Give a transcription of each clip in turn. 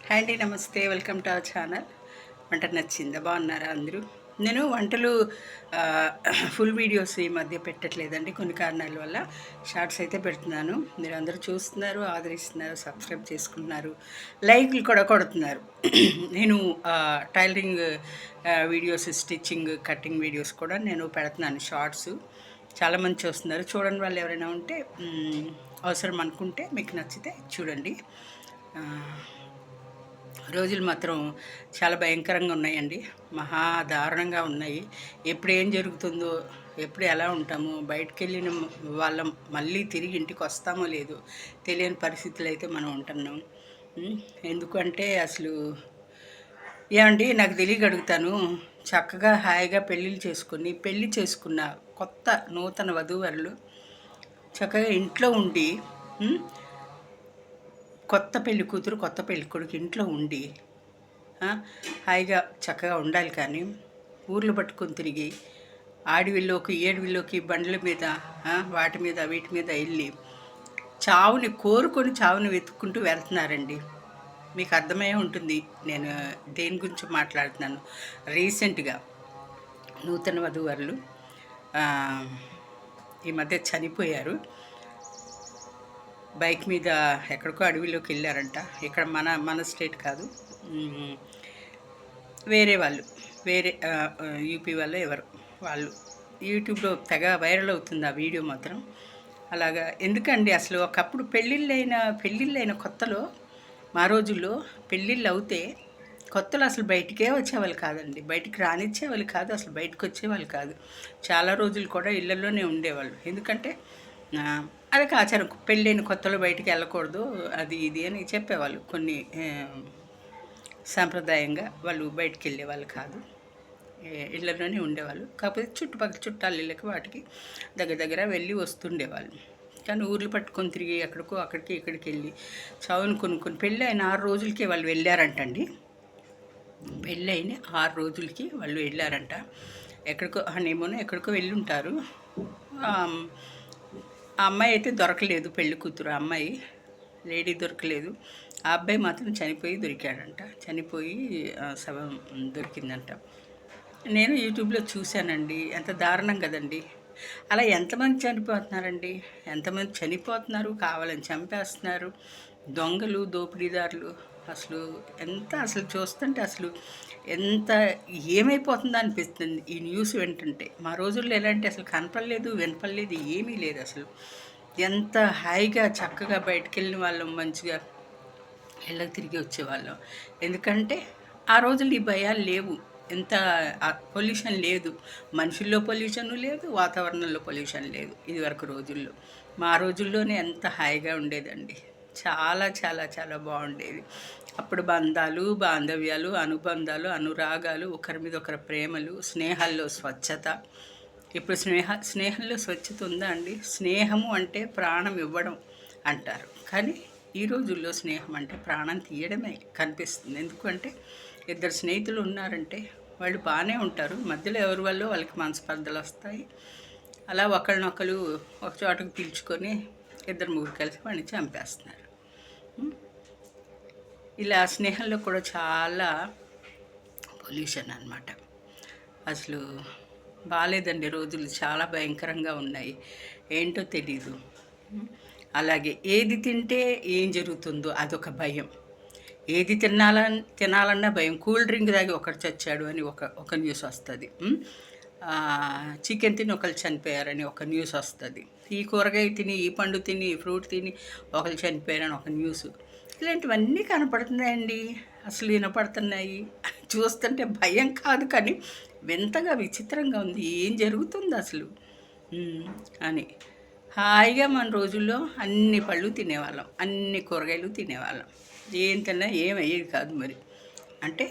Hi అండి, నమస్తే. Welcome to our channel. వంట నచ్చిందా? బాగున్నారా అందరూ? నేను వంటలు ఫుల్ వీడియోస్ ఈ మధ్య పెట్టట్లేదండి, కొన్ని కారణాల వల్ల. షార్ట్స్ అయితే పెడుతున్నాను. మీరు అందరూ చూస్తున్నారు, ఆదరిస్తున్నారు, సబ్స్క్రైబ్ చేసుకుంటున్నారు, లైక్లు కూడా కొడుతున్నారు. నేను tailoring videos, stitching, cutting videos కూడా నేను పెడుతున్నాను షార్ట్స్. చాలామంది చూస్తున్నారు. చూడని వాళ్ళు ఎవరైనా ఉంటే అవసరం అనుకుంటే మీకు నచ్చితే చూడండి. రోజులు మాత్రం చాలా భయంకరంగా ఉన్నాయండి, మహా దారుణంగా ఉన్నాయి. ఎప్పుడు ఏం జరుగుతుందో, ఎప్పుడు ఎలా ఉంటామో, బయటకు వెళ్ళిన వాళ్ళం మళ్ళీ తిరిగి ఇంటికి వస్తామో లేదో తెలియని పరిస్థితులు అయితే మనం ఉంటున్నాం. ఎందుకంటే అసలు ఏమండి, నాకు తెలియక అడుగుతాను. చక్కగా హాయిగా పెళ్ళి చేసుకున్న కొత్త నూతన వధూవరులు చక్కగా ఇంట్లో ఉండి, కొత్త పెళ్లి కూతురు కొత్త పెళ్లి కొడుకు ఇంట్లో ఉండి హాయిగా చక్కగా ఉండాలి. కానీ ఊర్లు పట్టుకొని తిరిగి ఆడివిల్లోకి ఏడువిల్లోకి బండ్ల మీద వాటి మీద వీటి మీద వెళ్ళి చావుని కోరుకొని చావుని వెతుక్కుంటూ వెళ్తున్నారండి. మీకు అర్థమై ఉంటుంది నేను దేని గురించి మాట్లాడుతున్నాను. రీసెంట్గా నూతన వధూవరులు ఈ మధ్య చనిపోయారు. బైక్ మీద ఎక్కడికో అడవిలోకి వెళ్ళారంట. ఇక్కడ మన స్టేట్ కాదు, వేరే వాళ్ళు, వేరే యూపీ వాళ్ళు ఎవరు వాళ్ళు. యూట్యూబ్లో తెగ వైరల్ అవుతుంది ఆ వీడియో మాత్రం. అలాగా ఎందుకండి, అసలు ఒకప్పుడు పెళ్ళిళ్ళైన కొత్తలో, మా రోజుల్లో పెళ్ళిళ్ళు అవుతే కొత్తలో అసలు బయటికే వచ్చేవాళ్ళు కాదండి, బయటికి రానిచ్చేవాళ్ళు కాదు, అసలు బయటకు వచ్చేవాళ్ళు కాదు. చాలా రోజులు కూడా ఇళ్ళల్లోనే ఉండేవాళ్ళు. ఎందుకంటే అదొక ఆచారం. పెళ్ళైన కొత్తలో బయటికి వెళ్ళకూడదు, అది ఇది అని చెప్పేవాళ్ళు. కొన్ని సాంప్రదాయంగా వాళ్ళు బయటికి వెళ్ళేవాళ్ళు కాదు, ఇళ్ళలోనే ఉండేవాళ్ళు. కాకపోతే చుట్టుపక్కల చుట్టాల ఇళ్ళకి వాటికి దగ్గర వెళ్ళి వస్తుండేవాళ్ళు. కానీ ఊర్లు పట్టుకొని తిరిగి అక్కడికి ఇక్కడికి వెళ్ళి చావును కొనుక్కొని పెళ్ళి అయిన 6 రోజులకి వాళ్ళు వెళ్ళారంటండి. పెళ్ళి అయిన 6 రోజులకి వాళ్ళు వెళ్ళారంట. ఎక్కడికో హనీమూన్ ఎక్కడికో వెళ్ళి ఉంటారు. ఆ అమ్మాయి అయితే దొరకలేదు, పెళ్లి కూతురు అమ్మాయి, లేడీ దొరకలేదు. ఆ అబ్బాయి మాత్రం చనిపోయి దొరికాడంట. చనిపోయి శవం దొరికిందంట. నేను యూట్యూబ్లో చూశానండి. ఎంత దారుణం కదండి. అలా ఎంతమంది చనిపోతున్నారు, కావాలని చంపేస్తున్నారు. దొంగలు, దోపిడీదారులు. అసలు చూస్తుంటే అసలు ఎంత ఏమైపోతుందో అనిపిస్తుంది ఈ న్యూస్ వింటుంటే. మా రోజుల్లో ఎలాంటి అసలు కనపడలేదు, వినపడలేదు, ఏమీ లేదు అసలు. ఎంత హాయిగా చక్కగా బయటకు వెళ్ళిన వాళ్ళం, మంచిగా ఇళ్ళకి తిరిగి వచ్చేవాళ్ళం. ఎందుకంటే ఆ రోజుల్లో ఈ భయాలు లేవు, ఎంత పొల్యూషన్ లేదు, మనుషుల్లో పొల్యూషన్ లేదు, వాతావరణంలో పొల్యూషన్ లేదు. ఇదివరకు రోజుల్లో, మా రోజుల్లోనే ఎంత హాయిగా ఉండేదండి. చాలా చాలా చాలా బాగుండేది. అప్పుడు బంధాలు, బాంధవ్యాలు, అనుబంధాలు, అనురాగాలు, ఒకరి మీద ఒకరి ప్రేమలు, స్నేహాల్లో స్వచ్ఛత. ఇప్పుడు స్నేహంలో స్వచ్ఛత ఉందా అండి? స్నేహము అంటే ప్రాణం ఇవ్వడం అంటారు, కానీ ఈ రోజుల్లో స్నేహం అంటే ప్రాణం తీయడమే కనిపిస్తుంది. ఎందుకంటే ఇద్దరు స్నేహితులు ఉన్నారంటే వాళ్ళు బాగానే ఉంటారు, మధ్యలో ఎవరి వల్ల వాళ్ళకి మనస్పర్ధలు వస్తాయి. అలా ఒకరినొకరు ఒక చోటకు పిలుచుకొని 2-3 కలిసి వాడిని చంపేస్తున్నారు. ఇలా స్నేహంలో కూడా చాలా పొల్యూషన్ అన్నమాట. అసలు బాగాలేదండి, రోజులు చాలా భయంకరంగా ఉన్నాయి. ఏంటో తెలీదు. అలాగే ఏది తింటే ఏం జరుగుతుందో అదొక భయం. ఏది తినాలన్నా భయం. కూల్ డ్రింక్ తాగి ఒకరు చచ్చాడు అని ఒక న్యూస్ వస్తుంది. చికెన్ తిని ఒకరు చనిపోయారని ఒక న్యూస్ వస్తుంది. ఈ కూరగాయ తిని, ఈ పండు తిని, ఈ ఫ్రూట్ తిని ఒకరు చనిపోయారని ఒక న్యూస్. ఇలాంటివన్నీ కనపడుతున్నాయండి, అసలు వినపడుతున్నాయి. చూస్తుంటే భయం కాదు, కానీ వింతగా విచిత్రంగా ఉంది. ఏం జరుగుతుంది అసలు అని. హాయిగా మన రోజుల్లో అన్ని పళ్ళు తినేవాళ్ళం, అన్ని కూరగాయలు తినేవాళ్ళం. ఏం తిన్నా ఏం అయ్యేది కాదు. మరి అంటే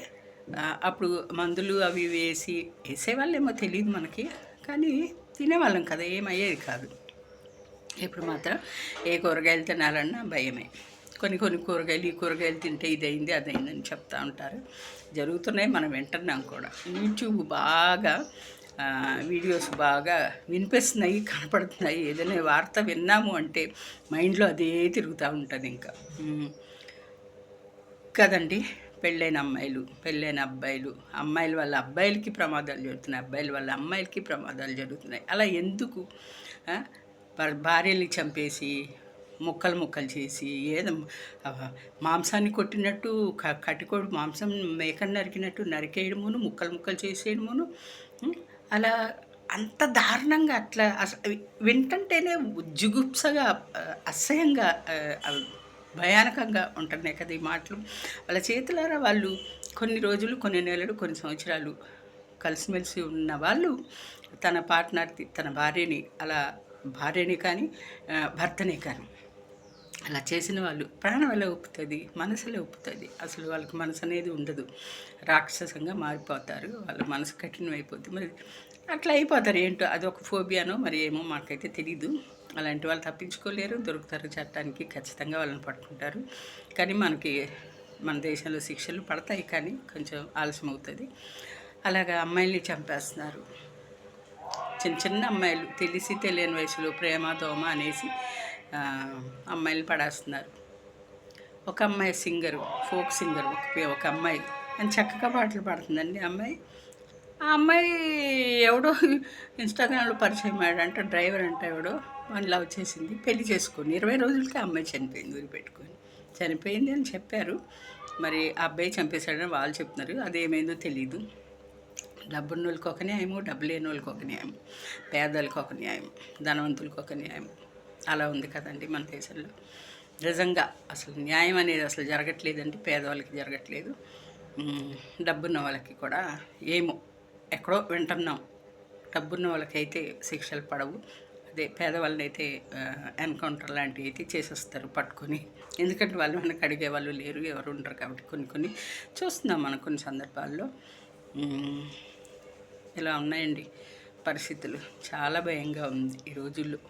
అప్పుడు మందులు అవి వేసేవాళ్ళేమో తెలియదు మనకి, కానీ తినేవాళ్ళం కదా, ఏమయ్యేది కాదు. ఇప్పుడు మాత్రం ఏ కూరగాయలు తినాలన్నా భయమే. కొన్ని కూరగాయలు, ఈ కూరగాయలు తింటే ఇదైంది అదైందని చెప్తూ ఉంటారు. జరుగుతున్నాయి, మనం వింటున్నాం కూడా. యూట్యూబ్ బాగా వీడియోస్ బాగా వినిపిస్తున్నాయి, కనపడుతున్నాయి. ఏదైనా వార్త విన్నాము అంటే మైండ్లో అదే తిరుగుతూ ఉంటుంది. ఇంకా కదండి. పెళ్ళైన అబ్బాయిలు, అమ్మాయిల వల్ల అబ్బాయిలకి ప్రమాదాలు జరుగుతున్నాయి, అబ్బాయిల వల్ల అమ్మాయిలకి ప్రమాదాలు జరుగుతున్నాయి. అలా ఎందుకు? ఆ? భార్యల్ని చంపేసి ముక్కలు ముక్కలు చేసి ఏదో మాంసాన్ని కొట్టినట్టు కటికోడు మాంసం మేకను నరికినట్టు నరికేయడమును, ముక్కలు ముక్కలు చేసేయడమును, అలా అంత దారుణంగా అట్లా వింటంటేనే జుగుప్సగా, అసహ్యంగా, భయానకంగా ఉంటున్నాయి కదా ఈ మాటలు. వాళ్ళ చేతులారా వాళ్ళు కొన్ని రోజులు, కొన్ని నెలలు, కొన్ని సంవత్సరాలు కలిసిమెలిసి ఉన్న వాళ్ళు తన పార్ట్నర్ని, తన భార్యని కానీ భర్తనే కానీ అలా చేసిన వాళ్ళు ప్రాణం ఎలా ఒప్పుతుంది, మనసులో ఒప్పుతుంది. అసలు వాళ్ళకి మనసు అనేది ఉండదు, రాక్షసంగా మారిపోతారు, వాళ్ళ మనసు కఠినం అయిపోద్ది. మరి అట్లా అయిపోతారు. ఏంటో అదొక ఫోబియానో మరి ఏమో మాకైతే తెలీదు. అలాంటి వాళ్ళు తప్పించుకోలేరు, దొరుకుతారు చట్టానికి, ఖచ్చితంగా వాళ్ళని పట్టుకుంటారు. కానీ మన దేశంలో శిక్షలు పడతాయి, కానీ కొంచెం ఆలస్యం అవుతుంది. అలాగా అమ్మాయిల్ని చంపేస్తున్నారు. చిన్న చిన్న అమ్మాయిలు తెలిసి తెలియని వయసులో ప్రేమ దోమ అనేసి అమ్మాయిలు పడేస్తున్నారు. ఒక అమ్మాయి ఫోక్ సింగర్, ఒక అమ్మాయి అని చక్కగా పాటలు పాడుతుందండి. ఆ అమ్మాయి ఎవడో ఇన్స్టాగ్రామ్లో పరిచయం అయ్యాడంట, డ్రైవర్ అంట ఎవడో, వాళ్ళు లవ్ చేసింది, పెళ్లి చేసుకొని 20 రోజులకి ఆ అమ్మాయి చనిపోయింది. ఊరిపెట్టుకొని చనిపోయింది అని చెప్పారు. మరి ఆ అబ్బాయి చంపేశాడని వాళ్ళు చెప్తున్నారు. అదేమైందో తెలీదు. డబ్బున్నోళ్ళకి ఒక న్యాయము, డబ్బు లేని వాళ్ళకి ఒక న్యాయం, పేదలకు ఒక న్యాయం, ధనవంతులకు ఒక న్యాయం. అలా ఉంది కదండి మన దేశంలో. నిజంగా అసలు న్యాయం అనేది అసలు జరగట్లేదండి. పేదవాళ్ళకి జరగట్లేదు, డబ్బున్న వాళ్ళకి కూడా ఏమో ఎక్కడో వింటున్నాం. డబ్బున్న వాళ్ళకైతే శిక్షలు పడవు, అదే పేదవాళ్ళని అయితే ఎన్కౌంటర్ లాంటివి అయితే చేసేస్తారు పట్టుకొని. ఎందుకంటే వాళ్ళు మనకు అడిగే వాళ్ళు లేరు, ఎవరు ఉండరు కాబట్టి. కొన్ని చూస్తున్నాం మనం కొన్ని సందర్భాల్లో. ఇలా ఉన్నాయండి పరిస్థితులు. చాలా భయంగా ఉంది ఈ రోజుల్లో.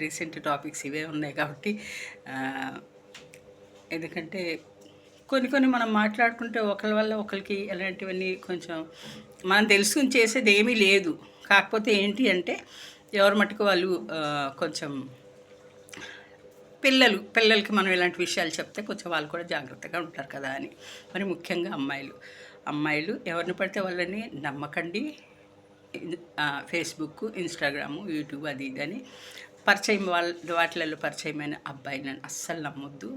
రీసెంట్ టాపిక్స్ ఇవే ఉన్నాయి కాబట్టి, ఎందుకంటే కొన్ని మనం మాట్లాడుకుంటే ఒకరి వల్ల ఒకరికి ఎలాంటివన్నీ కొంచెం మనం తెలుసుకుని చేసేది ఏమీ లేదు. కాకపోతే ఏంటి అంటే ఎవరి మట్టుకు వాళ్ళు కొంచెం పిల్లలకి మనం ఇలాంటి విషయాలు చెప్తే కొంచెం వాళ్ళు కూడా జాగ్రత్తగా ఉంటారు కదా అని. మరి ముఖ్యంగా అమ్మాయిలు ఎవరిని పడితే వాళ్ళని నమ్మకండి. ఫేస్బుక్, ఇన్స్టాగ్రాము, యూట్యూబ్ అది ఇది అని వాటిలలో పరిచయమైన అబ్బాయిలను అస్సలు నమ్మొద్దు.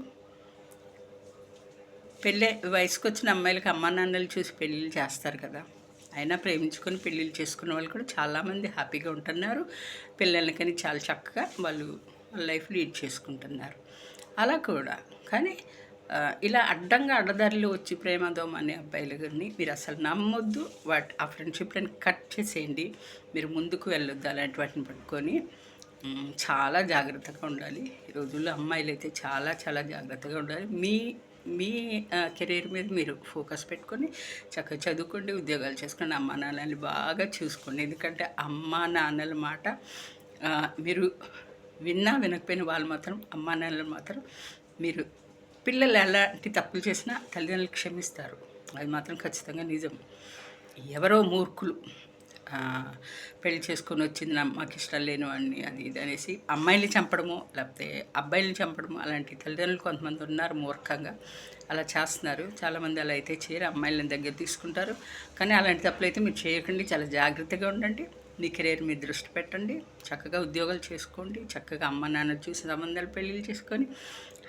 వయసుకు వచ్చిన అమ్మాయిలకి అమ్మా నాన్నలు చూసి పెళ్ళిళ్ళు చేస్తారు కదా, అయినా ప్రేమించుకొని పెళ్ళిళ్ళు చేసుకున్న వాళ్ళు కూడా చాలామంది హ్యాపీగా ఉంటున్నారు. పిల్లల్ని కానీ చాలా చక్కగా వాళ్ళు లైఫ్ లీడ్ చేసుకుంటున్నారు. అలా కూడా కానీ ఇలా అడ్డదారిలో వచ్చి ప్రేమదోమ అనే అబ్బాయిలు కానీ మీరు అసలు నమ్మొద్దు. ఆ ఫ్రెండ్షిప్లను కట్ చేసేయండి. మీరు ముందుకు వెళ్ళొద్దు అలాంటి వాటిని పట్టుకొని. చాలా జాగ్రత్తగా ఉండాలి. ఈ రోజుల్లో అమ్మాయిలు అయితే చాలా చాలా జాగ్రత్తగా ఉండాలి. మీ కెరీర్ మీద మీరు ఫోకస్ పెట్టుకొని చక్కగా చదువుకోండి, ఉద్యోగాలు చేసుకోండి, అమ్మా నాన్నల్ని బాగా చూసుకోండి. ఎందుకంటే అమ్మా నాన్నల మాట మీరు వినకపోయిన వాళ్ళు మాత్రం, అమ్మా నాన్నలు మాత్రం, మీరు పిల్లలు ఎలాంటి తప్పులు చేసినా తల్లిదండ్రులు క్షమిస్తారు. అది మాత్రం ఖచ్చితంగా నిజం. ఎవరో మూర్ఖులు పెళ్లి చేసుకొని వచ్చింది మాకు ఇష్టం లేని వాడిని అది ఇది అనేసి అమ్మాయిల్ని చంపడము, లేకపోతే అబ్బాయిల్ని చంపడము, అలాంటి తల్లిదండ్రులు కొంతమంది ఉన్నారు మూర్ఖంగా అలా చేస్తున్నారు. చాలామంది అలా అయితే చేయరు, అమ్మాయిలని దగ్గర తీసుకుంటారు. కానీ అలాంటి తప్పులు అయితే మీరు చేయకండి. చాలా జాగ్రత్తగా ఉండండి. మీ కెరీర్ మీద దృష్టి పెట్టండి. చక్కగా ఉద్యోగాలు చేసుకోండి. చక్కగా అమ్మ నాన్న చూసి సంబంధాలు పెళ్ళిళ్ళు చేసుకొని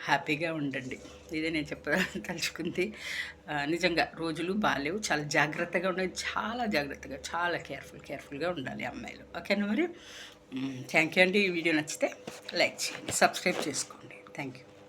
హ్యాపీగా ఉండండి. ఇదే నేను తలుచుకుంది. నిజంగా రోజులు బాగాలేవు. చాలా జాగ్రత్తగా ఉండాలి. చాలా జాగ్రత్తగా, చాలా కేర్ఫుల్గా ఉండాలి అమ్మాయిలు. ఓకేనా మరి? థ్యాంక్ యూ అండి. ఈ వీడియో నచ్చితే లైక్ చేయండి, సబ్స్క్రైబ్ చేసుకోండి. Thank you.